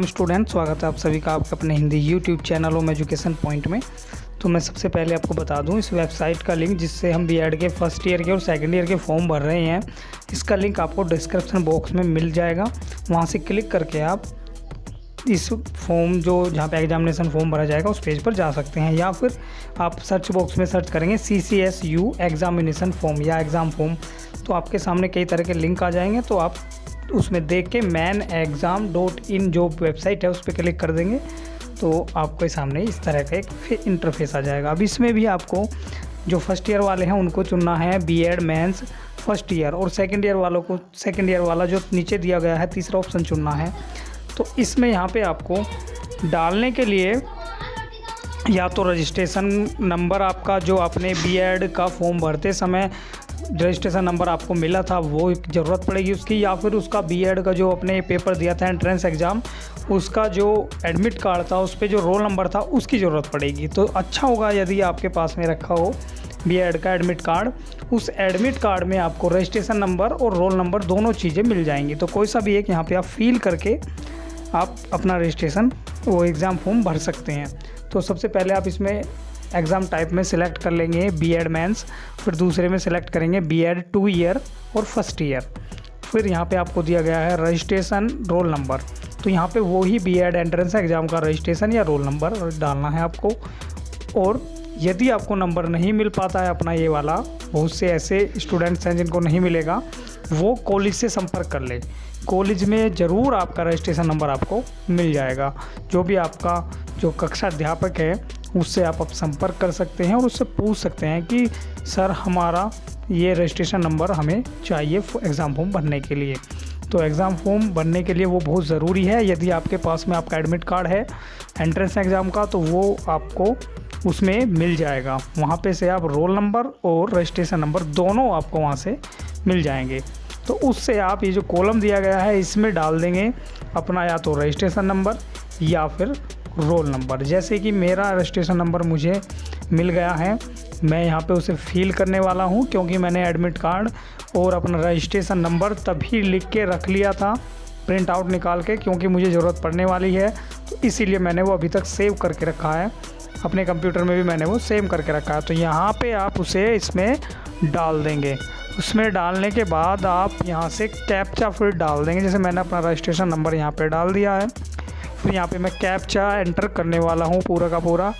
Welcome student, स्वागत है आप सभी का आपके अपने Hindi YouTube channel home education point में। तो मैं सबसे पहले आपको बता दूं इस वेबसाइट का लिंक जिससे हम बीएड के फर्स्ट ईयर के और सेकंड ईयर के फॉर्म भर रहे हैं, इसका लिंक आपको डिस्क्रिप्शन बॉक्स में मिल जाएगा। वहां से क्लिक करके आप इस फॉर्म जहाँ पे एग्जामिनेशन फॉर्म भरा जाएगा उस पेज पर जा सकते हैं, या फिर आप सर्च बॉक्स में सर्च करेंगे CCSU एग्जामिनेशन फॉर्म या एग्ज़ाम फॉर्म, तो आपके सामने कई तरह के लिंक आ जाएंगे। तो आप उसमें देख के manexam.in जो वेबसाइट है उस पर क्लिक कर देंगे तो आपके सामने इस तरह का एक इंटरफेस आ जाएगा। अब इसमें भी आपको जो फर्स्ट ईयर वाले हैं उनको चुनना है बीएड मेंस फर्स्ट ईयर, और सेकंड ईयर वालों को सेकंड ईयर वाला जो नीचे दिया गया है तीसरा ऑप्शन चुनना है। तो इसमें यहाँ पे आपको डालने के लिए या तो रजिस्ट्रेशन नंबर आपका जो आपने बीएड का फॉर्म भरते समय रजिस्ट्रेशन नंबर आपको मिला था वो ज़रूरत पड़ेगी उसकी, या फिर उसका बीएड का जो अपने पेपर दिया था एंट्रेंस एग्ज़ाम उसका जो एडमिट कार्ड था उस पर जो रोल नंबर था उसकी ज़रूरत पड़ेगी। तो अच्छा होगा यदि आपके पास में रखा हो बीएड का एडमिट कार्ड, उस एडमिट कार्ड में आपको रजिस्ट्रेशन नंबर और रोल नंबर दोनों चीज़ें मिल जाएंगी। तो कोई सा भी एक यहाँ पे आप फिल करके आप अपना रजिस्ट्रेशन वो एग्ज़ाम फॉर्म भर सकते हैं। तो सबसे पहले आप इसमें एग्ज़ाम टाइप में सिलेक्ट कर लेंगे बीएड मेंस, फिर दूसरे में सिलेक्ट करेंगे बीएड 2 ईयर और फर्स्ट ईयर। फिर यहाँ पे आपको दिया गया है रजिस्ट्रेशन रोल नंबर, तो यहाँ पे वो ही बीएड एंट्रेंस एग्ज़ाम का रजिस्ट्रेशन या रोल नंबर डालना है आपको। और यदि आपको नंबर नहीं मिल पाता है अपना ये वाला, बहुत से ऐसे स्टूडेंट्स हैं जिनको नहीं मिलेगा, वो कॉलेज से संपर्क कर ले। कॉलेज में ज़रूर आपका रजिस्ट्रेशन नंबर आपको मिल जाएगा। जो भी आपका जो कक्षा अध्यापक है उससे आप संपर्क कर सकते हैं और उससे पूछ सकते हैं कि सर हमारा ये रजिस्ट्रेशन नंबर हमें चाहिए एग्ज़ाम फॉर्म भरने के लिए। तो एग्ज़ाम फॉर्म भरने के लिए वो बहुत ज़रूरी है। यदि आपके पास में आपका एडमिट कार्ड है एंट्रेंस एग्ज़ाम का तो वो आपको उसमें मिल जाएगा। वहाँ पे से आप रोल नंबर और रजिस्ट्रेशन नंबर दोनों आपको वहाँ से मिल जाएंगे। तो उससे आप ये जो कॉलम दिया गया है इसमें डाल देंगे अपना या तो रजिस्ट्रेशन नंबर या फिर रोल नंबर। जैसे कि मेरा रजिस्ट्रेशन नंबर मुझे मिल गया है, मैं यहाँ पे उसे फिल करने वाला हूँ क्योंकि मैंने एडमिट कार्ड और अपना रजिस्ट्रेशन नंबर तभी लिख के रख लिया था प्रिंट आउट निकाल के, क्योंकि मुझे ज़रूरत पड़ने वाली है। तो इसीलिए मैंने वो अभी तक सेव करके रखा है, अपने कंप्यूटर में भी मैंने वो सेव करके रखा है। तो यहाँ पे आप उसे इसमें डाल देंगे। उसमें डालने के बाद आप यहाँ से कैप्चा फिर डाल देंगे। जैसे मैंने अपना रजिस्ट्रेशन नंबर यहाँ पे डाल दिया है, फिर यहाँ पे मैं कैप्चा एंटर करने वाला हूँ पूरा का पूरा।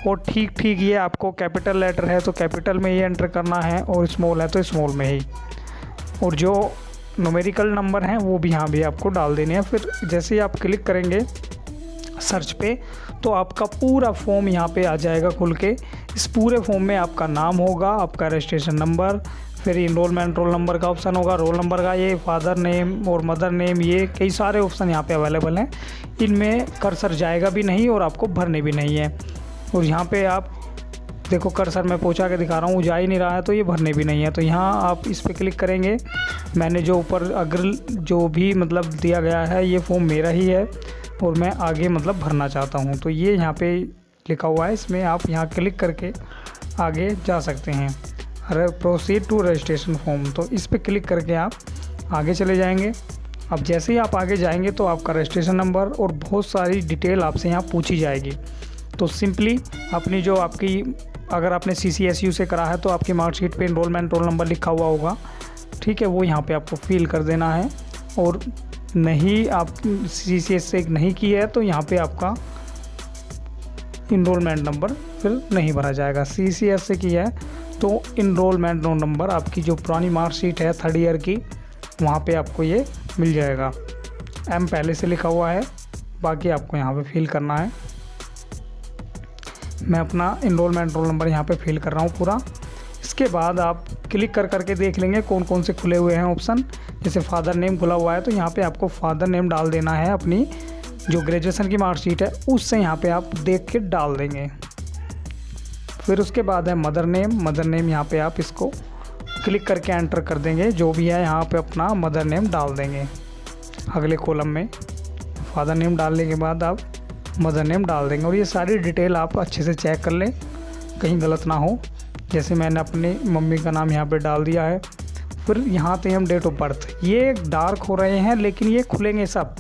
और ठीक ये आपको कैपिटल लेटर है तो कैपिटल में ही एंटर करना है, और स्मॉल है तो स्मॉल में ही, और जो न्यूमेरिकल नंबर हैं वो भी यहाँ भी आपको डाल देने हैं। फिर जैसे ही आप क्लिक करेंगे सर्च पे तो आपका पूरा फॉर्म यहाँ पे आ जाएगा खुल के। इस पूरे फॉर्म में आपका नाम होगा, आपका रजिस्ट्रेशन नंबर, फिर इनरोलमेंट रोल नंबर का ऑप्शन होगा, रोल नंबर का ये फादर नेम और मदर नेम, ये कई सारे ऑप्शन यहाँ पे अवेलेबल हैं। इनमें कर्सर जाएगा भी नहीं और आपको भरने भी नहीं है। और यहाँ पे आप देखो कर्सर मैं पहुँचा के दिखा रहा हूँ, जा ही नहीं रहा है तो ये भरने भी नहीं है। तो यहाँ आप इस पर क्लिक करेंगे। मैंने जो ऊपर अगर जो भी मतलब दिया गया है ये फॉर्म मेरा ही है और मैं आगे मतलब भरना चाहता हूँ, तो ये यहाँ पे लिखा हुआ है, इसमें आप यहाँ क्लिक करके आगे जा सकते हैं। अरे प्रोसीड टू रजिस्ट्रेशन फॉर्म, तो इस पर क्लिक करके आप आगे चले जाएंगे। अब जैसे ही आप आगे जाएंगे तो आपका रजिस्ट्रेशन नंबर और बहुत सारी डिटेल आपसे यहाँ पूछी जाएगी। तो सिंपली अपनी जो आपकी अगर आपने CCSU से करा है तो आपकी मार्कशीट पे इनरोलमेंट रोल नंबर लिखा हुआ होगा, ठीक है, वो यहाँ पे आपको फिल कर देना है। और नहीं आप CCS से नहीं की है तो यहाँ पे आपका इनरोलमेंट नंबर फिर नहीं भरा जाएगा। CCS से की है तो इनरोलमेंट रोल नंबर आपकी जो पुरानी मार्कशीट है 3rd ईयर की वहाँ पे आपको ये मिल जाएगा। M पहले से लिखा हुआ है, बाकी आपको यहाँ पे फिल करना है। मैं अपना इनरोलमेंट रोल नंबर यहाँ पे फिल कर रहा हूँ पूरा। इसके बाद आप क्लिक करके देख लेंगे कौन कौन से खुले हुए हैं ऑप्शन। जैसे फादर नेम खुला हुआ है तो यहाँ पे आपको फादर नेम डाल देना है, अपनी जो ग्रेजुएशन की मार्कशीट है उससे यहाँ पे आप देख के डाल देंगे। फिर उसके बाद है मदर नेम यहाँ पे आप इसको क्लिक करके एंटर कर देंगे, जो भी है यहाँ पे अपना मदर नेम डाल देंगे अगले कॉलम में। फादर नेम डालने के बाद आप मदर नेम डाल देंगे, और ये सारी डिटेल आप अच्छे से चेक कर लें कहीं गलत ना हो। जैसे मैंने अपनी मम्मी का नाम यहाँ पे डाल दिया है। फिर यहाँ पे हम डेट ऑफ बर्थ, ये डार्क हो रहे हैं लेकिन ये खुलेंगे सब,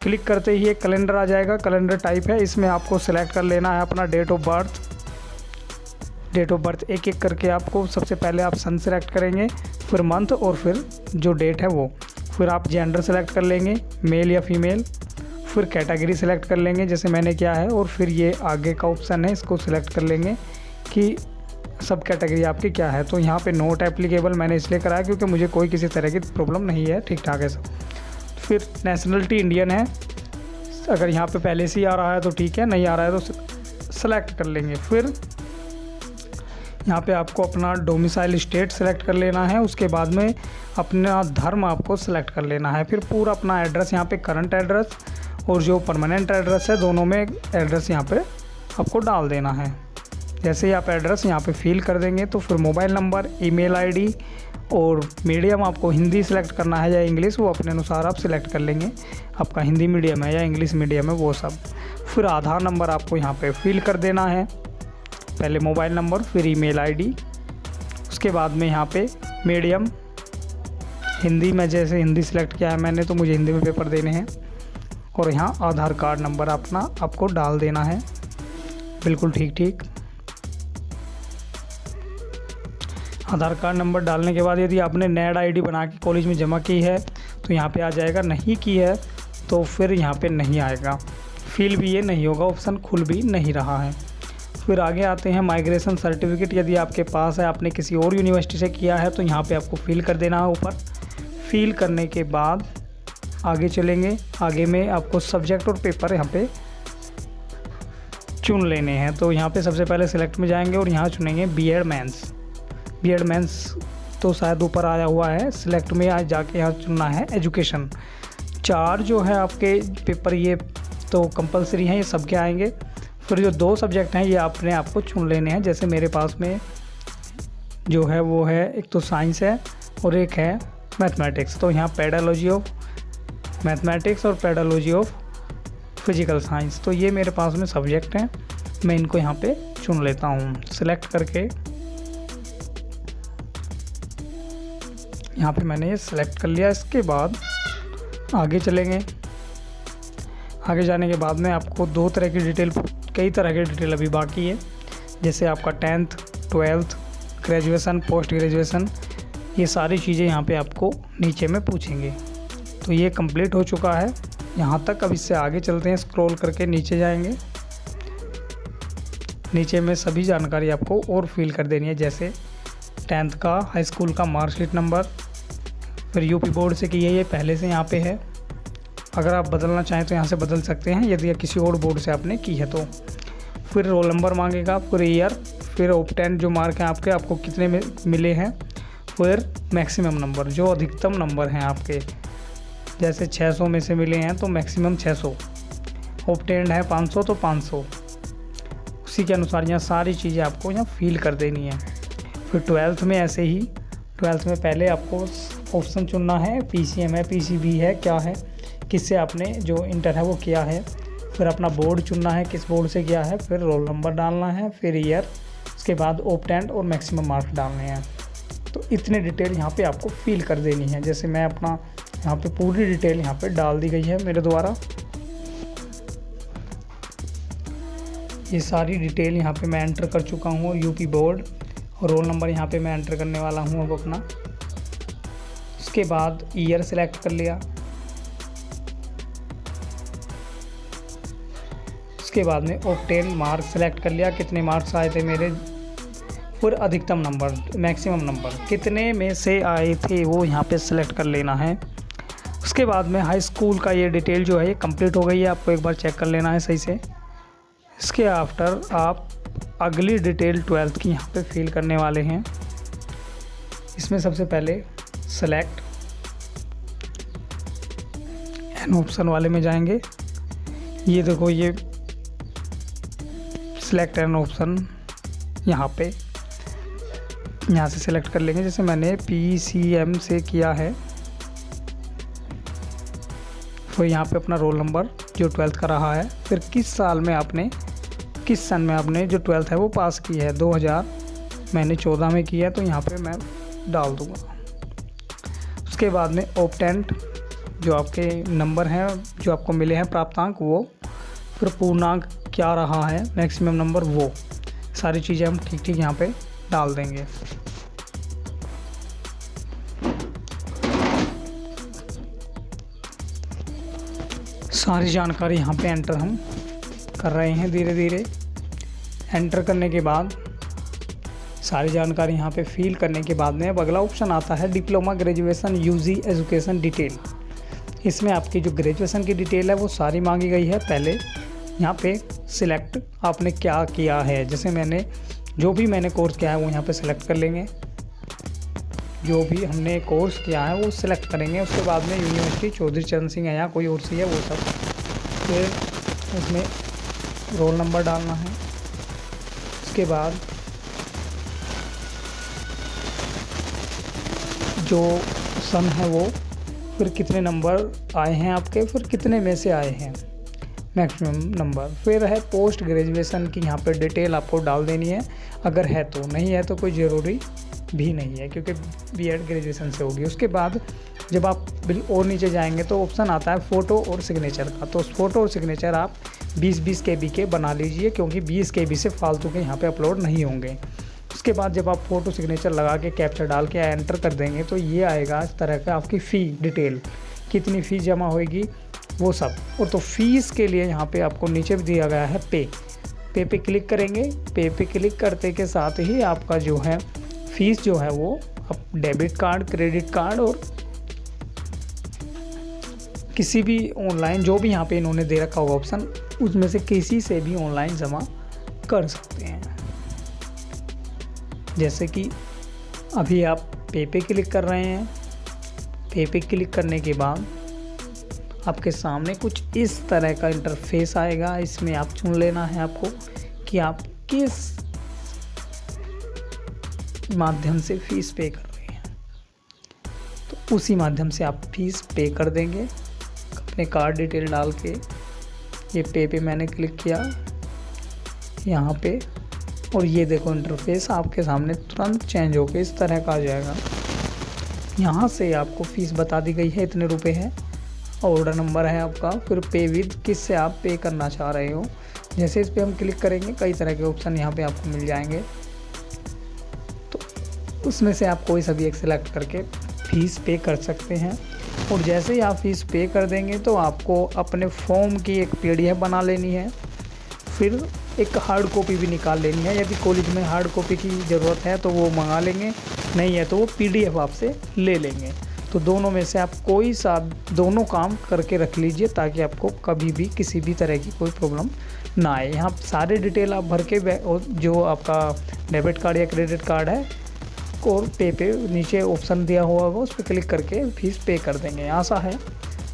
क्लिक करते ही एक कैलेंडर आ जाएगा, कैलेंडर टाइप है, इसमें आपको सेलेक्ट कर लेना है अपना डेट ऑफ बर्थ एक एक करके आपको सबसे पहले आप सन सेलेक्ट करेंगे, फिर मंथ और फिर जो डेट है वो, फिर आप जेंडर सेलेक्ट कर लेंगे मेल या फीमेल, फिर कैटेगरी सेलेक्ट कर लेंगे जैसे मैंने किया है, और फिर ये आगे का ऑप्शन है इसको सिलेक्ट कर लेंगे कि सब कैटेगरी आपकी क्या है। तो यहाँ पे नोट एप्लीकेबल मैंने इसलिए कराया क्योंकि मुझे कोई किसी तरह की प्रॉब्लम नहीं है, ठीक ठाक है सब। फिर नेशनलिटी इंडियन है, अगर यहाँ पे पहले से ही आ रहा है तो ठीक है, नहीं आ रहा है तो सेलेक्ट कर लेंगे। फिर यहाँ पे आपको अपना डोमिसाइल स्टेट सेलेक्ट कर लेना है, उसके बाद में अपना धर्म आपको सेलेक्ट कर लेना है। फिर पूरा अपना एड्रेस यहाँ पे करंट एड्रेस और जो परमानेंट एड्रेस है दोनों में एड्रेस यहाँ पे आपको डाल देना है। जैसे ही आप एड्रेस यहाँ पे फिल कर देंगे तो फिर मोबाइल नंबर, ईमेल आईडी और मीडियम आपको हिंदी सेलेक्ट करना है या इंग्लिश, वो अपने अनुसार आप सिलेक्ट कर लेंगे, आपका हिंदी मीडियम है या इंग्लिश मीडियम है वो सब। फिर आधार नंबर आपको यहाँ पे फिल कर देना है, पहले मोबाइल नंबर फिर ईमेल आईडी, उसके बाद में यहाँ पे मीडियम हिंदी में, जैसे हिंदी सेलेक्ट किया है मैंने तो मुझे हिंदी में पेपर देने हैं, और यहाँ आधार कार्ड नंबर अपना आपको डाल देना है, बिल्कुल ठीक। आधार कार्ड नंबर डालने के बाद यदि आपने नेट आईडी बना के कॉलेज में जमा की है तो यहाँ पे आ जाएगा, नहीं की है तो फिर यहाँ पे नहीं आएगा, फिल भी ये नहीं होगा, ऑप्शन खुल भी नहीं रहा है। फिर आगे आते हैं माइग्रेशन सर्टिफिकेट, यदि आपके पास है, आपने किसी और यूनिवर्सिटी से किया है तो यहाँ पे आपको फिल कर देना है ऊपर। फिल करने के बाद आगे चलेंगे, आगे में आपको सब्जेक्ट और पेपर यहाँ पे चुन लेने हैं। तो यहाँ पे सबसे पहले सिलेक्ट में जाएंगे और यहाँ चुनेंगे बीएड मेंस तो शायद ऊपर आया हुआ है, सिलेक्ट में आज जाके यहाँ चुनना है एजुकेशन। 4 जो है आपके पेपर ये तो कंपलसरी हैं, ये सबके आएंगे। फिर जो 2 सब्जेक्ट हैं ये आपको चुन लेने हैं, जैसे मेरे पास में जो है वो है एक तो साइंस है और एक है मैथमेटिक्स। तो यहाँ पेडालॉजी ऑफ मैथमेटिक्स और पेडालॉजी ऑफ फिजिकल साइंस, तो ये मेरे पास में सब्जेक्ट हैं, मैं इनको यहाँ पे चुन लेता हूँ। सिलेक्ट करके यहाँ पे मैंने ये सिलेक्ट कर लिया। इसके बाद आगे चलेंगे, आगे जाने के बाद में आपको कई तरह की डिटेल अभी बाकी है, जैसे आपका 10th 12th graduation, post graduation, ये सारी चीज़ें यहाँ पे आपको नीचे में पूछेंगे। तो ये कंप्लीट हो चुका है यहाँ तक। अब इससे आगे चलते हैं, स्क्रॉल करके नीचे जाएंगे, नीचे में सभी जानकारी आपको और फिल कर देनी है, जैसे 10th का, हाई स्कूल का मार्कशीट नंबर, फिर यूपी बोर्ड से की है ये पहले से यहाँ पे है, अगर आप बदलना चाहें तो यहाँ से बदल सकते हैं यदि किसी और बोर्ड से आपने की है तो। फिर रोल नंबर मांगेगा, फिर ईयर, फिर ऑप्टेन जो मार्क हैं आपको कितने में मिले हैं, फिर मैक्सिमम नंबर जो अधिकतम नंबर हैं आपके, जैसे 600 में से मिले हैं तो मैक्सिमम 600, ऑप्टेंड है 500 तो 500, उसी के अनुसार यहाँ सारी चीज़ें आपको यहाँ फिल कर देनी है। फिर 12th में ऐसे ही, 12th में पहले आपको ऑप्शन चुनना है, पीसीएम है, पीसीबी है, क्या है, किससे आपने जो इंटर है वो किया है, फिर अपना बोर्ड चुनना है, किस बोर्ड से किया है, फिर रोल नंबर डालना है, फिर ईयर, उसके बाद ऑप्टेंड और मैक्सिमम मार्क्स डालने हैं। तो इतने डिटेल यहाँ पे आपको फिल कर देनी है। जैसे मैं अपना यहाँ पे पूरी डिटेल यहाँ पे डाल दी गई है मेरे द्वारा, ये सारी डिटेल यहाँ पे मैं एंटर कर चुका हूँ। यूपी बोर्ड और रोल नंबर यहाँ पे मैं एंटर करने वाला हूँ अब अपना। उसके बाद ईयर सेलेक्ट कर लिया, उसके बाद में ऑप्टेन मार्क्स सेलेक्ट कर लिया, कितने मार्क्स आए थे मेरे, फिर अधिकतम नंबर, मैक्सिमम नंबर कितने में से आए थे वो यहाँ पे सेलेक्ट कर लेना है। उसके बाद में हाई स्कूल का ये डिटेल जो है ये कंप्लीट हो गई है, आपको एक बार चेक कर लेना है सही से। इसके आफ्टर आप अगली डिटेल 12th की यहाँ पे फिल करने वाले हैं। इसमें सबसे पहले सेलेक्ट एन ऑप्शन वाले में जाएंगे, ये देखो ये सिलेक्ट एन ऑप्शन यहाँ पे, यहाँ से सिलेक्ट कर लेंगे। जैसे मैंने पीसीएम से किया है, फिर यहाँ पे अपना रोल नंबर जो 12th का रहा है, फिर किस साल में आपने, किस सन में आपने जो 12th है वो पास की है, 2000 मैंने 14 में किया है तो यहाँ पे मैं डाल दूँगा। उसके बाद में ऑप्टेंट जो आपके नंबर हैं जो आपको मिले हैं प्राप्तांक वो, फिर पूर्णांक क्या रहा है, मैक्सिमम नंबर, वो सारी चीज़ें हम ठीक ठीक यहाँ पे डाल देंगे। सारी जानकारी यहाँ पे एंटर हम कर रहे हैं धीरे धीरे। एंटर करने के बाद सारी जानकारी यहाँ पे फिल करने के बाद में अब अगला ऑप्शन आता है diploma graduation UG education detail. इसमें आपकी जो ग्रेजुएशन की डिटेल है वो सारी मांगी गई है। पहले यहाँ पे सिलेक्ट आपने क्या किया है, जैसे मैंने जो भी मैंने कोर्स किया है वो यहाँ पे सिलेक्ट कर लेंगे। जो भी हमने कोर्स किया है वो सिलेक्ट करेंगे। उसके बाद में यूनिवर्सिटी चौधरी चरण सिंह है या कोई और सी है वो सब, फिर उसमें रोल नंबर डालना है। उसके बाद जो सन है वो, फिर कितने नंबर आए हैं आपके, फिर कितने में से आए हैं मैक्सिमम नंबर, फिर है पोस्ट ग्रेजुएशन की यहाँ पे डिटेल आपको डाल देनी है। अगर है तो, नहीं है तो कोई ज़रूरी भी नहीं है क्योंकि बीएड ग्रेजुएशन से होगी। उसके बाद जब आप बिल और नीचे जाएंगे तो ऑप्शन आता है फ़ोटो और सिग्नेचर का। तो फ़ोटो और सिग्नेचर आप 20-20 KB के बना लीजिए क्योंकि 20 KB से फालतू के यहाँ पे अपलोड नहीं होंगे। उसके बाद जब आप फ़ोटो सिग्नेचर लगा के कैप्चर डाल के एंटर कर देंगे तो ये आएगा इस तरह का आपकी फ़ी डिटेल, कितनी फ़ीस जमा होएगी वो सब। और तो फीस के लिए यहाँ पे आपको नीचे भी दिया गया है पे पे क्लिक करेंगे। पे पे क्लिक करते के साथ ही आपका जो है फीस जो है वो आप डेबिट कार्ड, क्रेडिट कार्ड और किसी भी ऑनलाइन जो भी यहाँ पे इन्होंने दे रखा होगा ऑप्शन, उसमें से किसी से भी ऑनलाइन जमा कर सकते हैं। जैसे कि अभी आप पे पे क्लिक कर रहे हैं। पे पे क्लिक करने के बाद आपके सामने कुछ इस तरह का इंटरफेस आएगा। इसमें आप चुन लेना है आपको कि आप किस माध्यम से फ़ीस पे कर रहे हैं, तो उसी माध्यम से आप फ़ीस पे कर देंगे अपने कार्ड डिटेल डाल के। ये पे मैंने क्लिक किया यहाँ पे और ये देखो इंटरफेस आपके सामने तुरंत चेंज होके इस तरह का आ जाएगा। यहाँ से आपको फ़ीस बता दी गई है, इतने रुपए है, ऑर्डर नंबर है आपका, फिर पे विद किस से आप पे करना चाह रहे हो। जैसे इस पर हम क्लिक करेंगे कई तरह के ऑप्शन यहाँ पे आपको मिल जाएंगे, तो उसमें से आप कोई सा भी एक सिलेक्ट करके फ़ीस पे कर सकते हैं। और जैसे ही आप फ़ीस पे कर देंगे तो आपको अपने फॉर्म की एक PDF बना लेनी है, फिर एक हार्ड कॉपी भी निकाल लेनी है। यदि कॉलेज में हार्ड कॉपी की ज़रूरत है तो वो मंगा लेंगे, नहीं है तो वो PDF आपसे ले लेंगे। तो दोनों में से आप कोई सा दोनों काम करके रख लीजिए ताकि आपको कभी भी किसी भी तरह की कोई प्रॉब्लम ना आए। यहाँ सारे डिटेल आप भर के जो आपका डेबिट कार्ड या क्रेडिट कार्ड है और पे नीचे ऑप्शन दिया हुआ होगा उस पर क्लिक करके फीस पे कर देंगे। आशा है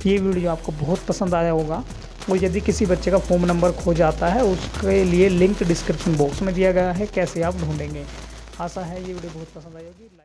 ये वीडियो आपको बहुत पसंद आया होगा। और यदि किसी बच्चे का फॉर्म नंबर खो जाता है उसके लिए लिंक डिस्क्रिप्शन बॉक्स में दिया गया है, कैसे आप ढूंढेंगे। आशा है ये वीडियो बहुत पसंद आई होगी।